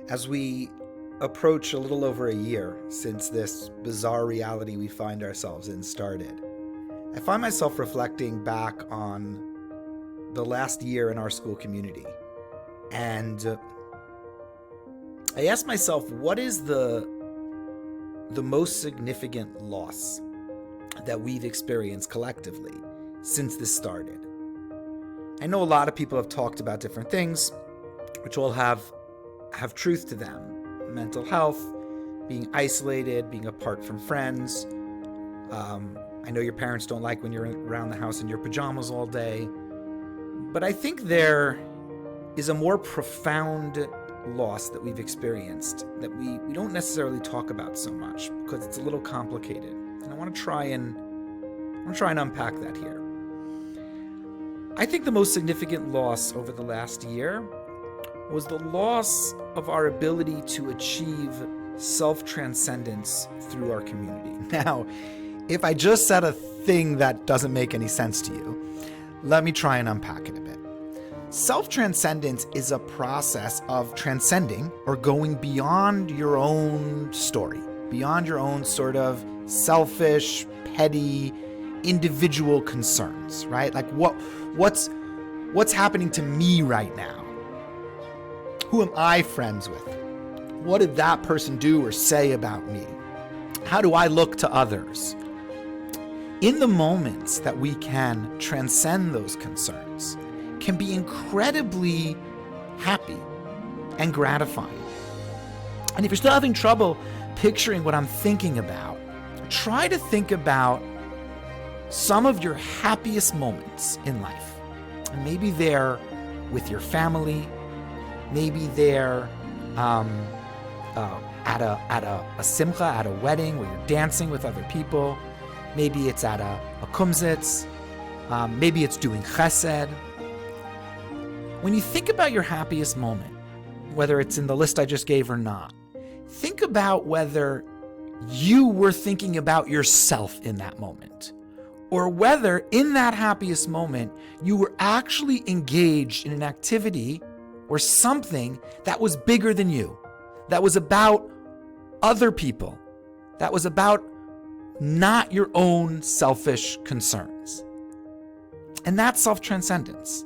As we approach a little over a year since this bizarre reality we find ourselves in started, I find myself reflecting back on the last year in our school community. And I asked myself, what is the most significant loss that we've experienced collectively since this started? I know a lot of people have talked about different things, which all have truth to them. Mental health, being isolated, being apart from friends. I know your parents don't like when you're around the house in your pajamas all day. But I think there is a more profound loss that we've experienced that we don't necessarily talk about so much because it's a little complicated. And I want to try and unpack that here. I think the most significant loss over the last year was the loss of our ability to achieve self-transcendence through our community. Now, if I just said a thing that doesn't make any sense to you, let me try and unpack it a bit. Self-transcendence is a process of transcending or going beyond your own story, beyond your own sort of selfish, petty, individual concerns, right? Like what's happening to me right now? Who am I friends with? What did that person do or say about me? How do I look to others? In the moments that we can transcend those concerns, can be incredibly happy and gratifying. And if you're still having trouble picturing what I'm thinking about, try to think about some of your happiest moments in life. And maybe they're with your family, maybe they're at a simcha, at a wedding where you're dancing with other people. Maybe it's at a kumzitz. Maybe it's doing chesed. When you think about your happiest moment, whether it's in the list I just gave or not, think about whether you were thinking about yourself in that moment, or whether in that happiest moment you were actually engaged in an activity or something that was bigger than you, that was about other people, that was about not your own selfish concerns. And that's self-transcendence.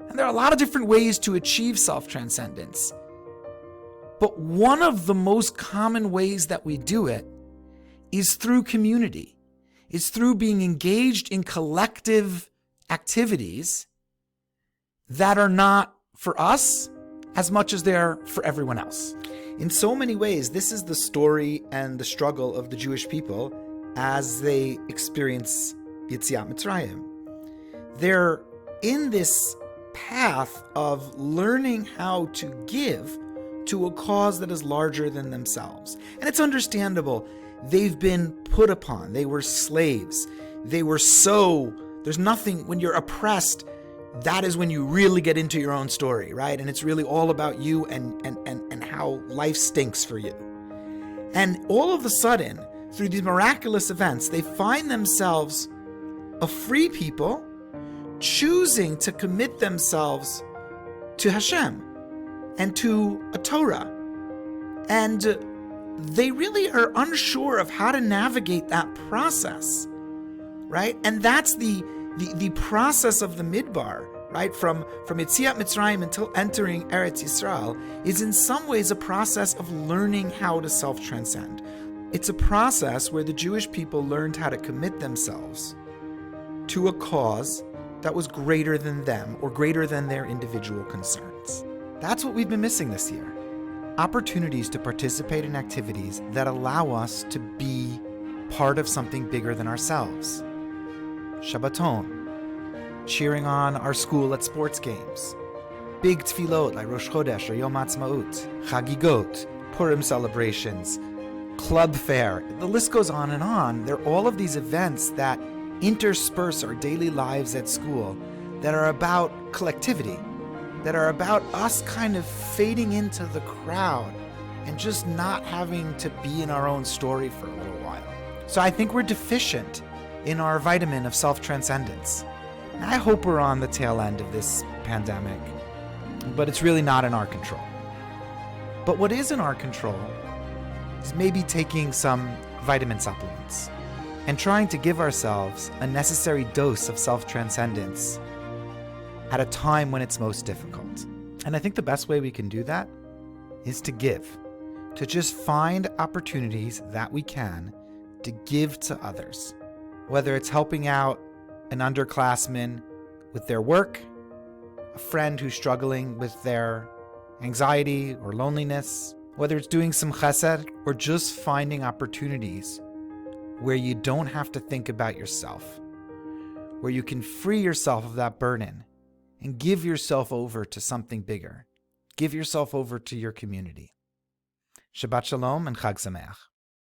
And there are a lot of different ways to achieve self-transcendence. But one of the most common ways that we do it is through community, is through being engaged in collective activities that are not for us as much as they're for everyone else. In so many ways, this is the story and the struggle of the Jewish people as they experience Yetziat Mitzrayim. They're in this path of learning how to give to a cause that is larger than themselves. And it's understandable. They've been put upon. They were slaves. There's nothing, when you're oppressed, that is when you really get into your own story, right? And it's really all about you and how life stinks for you. And all of a sudden, through these miraculous events, they find themselves a free people choosing to commit themselves to Hashem and to a Torah. And they really are unsure of how to navigate that process, right? And that's the process of the Midbar, right? From Yetziat Mitzrayim until entering Eretz Yisrael is in some ways a process of learning how to self-transcend. It's a process where the Jewish people learned how to commit themselves to a cause that was greater than them or greater than their individual concerns. That's what we've been missing this year. Opportunities to participate in activities that allow us to be part of something bigger than ourselves. Shabbaton, cheering on our school at sports games. Big tefillot like Rosh Chodesh or Yom Ha'atzmaut, Chagigot, Purim celebrations, club fair. The list goes on and on. There are all of these events that intersperse our daily lives at school that are about collectivity, that are about us kind of fading into the crowd and just not having to be in our own story for a little while. So I think we're deficient in our vitamin of self-transcendence. And I hope we're on the tail end of this pandemic, but it's really not in our control. But what is in our control is maybe taking some vitamin supplements and trying to give ourselves a necessary dose of self-transcendence at a time when it's most difficult. And I think the best way we can do that is to give, to just find opportunities that we can to give to others. Whether it's helping out an underclassman with their work, a friend who's struggling with their anxiety or loneliness, whether it's doing some chesed or just finding opportunities where you don't have to think about yourself, where you can free yourself of that burden and give yourself over to something bigger. Give yourself over to your community. Shabbat Shalom and Chag Sameach.